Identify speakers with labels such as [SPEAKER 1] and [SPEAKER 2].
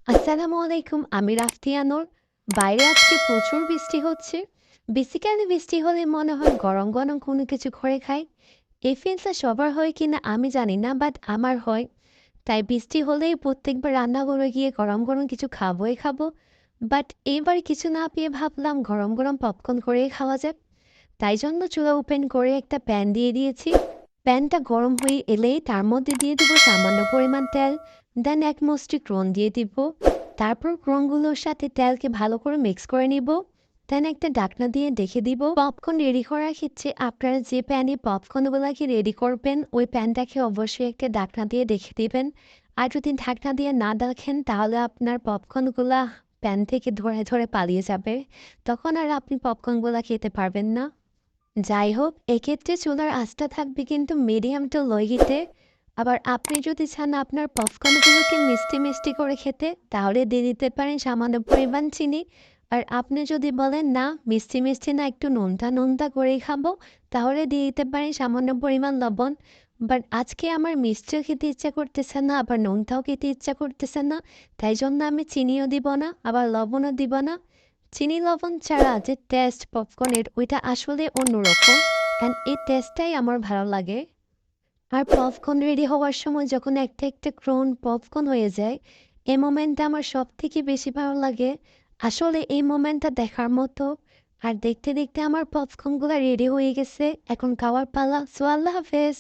[SPEAKER 1] আসসালামু আলাইকুম। আমি রাফতিয়া নূর। বাইরে আজকে প্রচুর বৃষ্টি হচ্ছে। বেসিক্যালি বৃষ্টি হলে মনে হয় গরম, গরম কোনো কিছু করে খাই। এই ফিলটা সবার হয় কিনা আমি জানি না, বাট আমার হয়। তাই বৃষ্টি হলেই প্রত্যেকবার রান্নাঘরে গিয়ে গরম, গরম কিছু খাবোই খাবো। বাট এবার কিছু না পেয়ে ভাবলাম গরম, গরম পপকর্ন করেই খাওয়া যাক। তাই জন্য চুলা ওপেন করে একটা প্যান দিয়ে দিয়েছি। প্যানটা গরম হয়ে এলেই তার মধ্যে দিয়ে দিব সামান্য পরিমাণ তেল, দেন এক মুষ্টি ক্রন দিয়ে দিব। তারপর ক্রনগুলোর সাথে তেলকে ভালো করে মিক্স করে নিব। দেন একটা ঢাকনা দিয়ে দেখে দিব। পপকর্ন রেডি করার ক্ষেত্রে আপনারা যে প্যানে পপকর্নগুলোকে রেডি করবেন ওই প্যানটাকে অবশ্যই একটা ঢাকনা দিয়ে দেখে দিবেন। আর যদি ঢাকনা দিয়ে না দেখেন তাহলে আপনার পপকর্নগুলা প্যান থেকে ধরে ধরে পালিয়ে যাবে। তখন আর আপনি পপকর্নগুলা খেতে পারবেন না। যাই হোক, এক্ষেত্রে চুলার আঁচটা থাকবে কিন্তু মিডিয়াম টু লো হিটে। আবার আপনি যদি চান আপনার পপকর্নগুলোকে মিষ্টি মিষ্টি করে খেতে, তাহলে দিয়ে দিতে পারেন সামান্য পরিমাণ চিনি। আর আপনি যদি বলেন না মিষ্টি মিষ্টি না, একটু নোনতা নোনতা করেই খাবো, তাহলে দিয়ে দিতে পারেন সামান্য পরিমাণ লবণ। বাট আজকে আমার মিষ্টিও খেতে ইচ্ছা করতেছে না, আবার নোনতাও খেতে ইচ্ছা করতেছে না। তাই জন্য আমি চিনিও দিব না, আবার লবণও দিব না। চিনি লবণ ছাড়া যে টেস্ট পপকর্নের ওইটা আসলে অন্যরকম, অ্যান্ড এই টেস্টটাই আমার ভালো লাগে। আর পপকর্ন রেডি হওয়ার সময় যখন একটা একটা ক্রোন পপকর্ন হয়ে যায়, এই মোমেন্টটা আমার সব থেকে বেশি ভালো লাগে। আসলে এই মোমেন্টটা দেখার মতো। আর দেখতে দেখতে আমার পপকর্নগুলো রেডি হয়ে গেছে, এখন খাওয়ার পালা। সো আল্লাহ হাফেজ।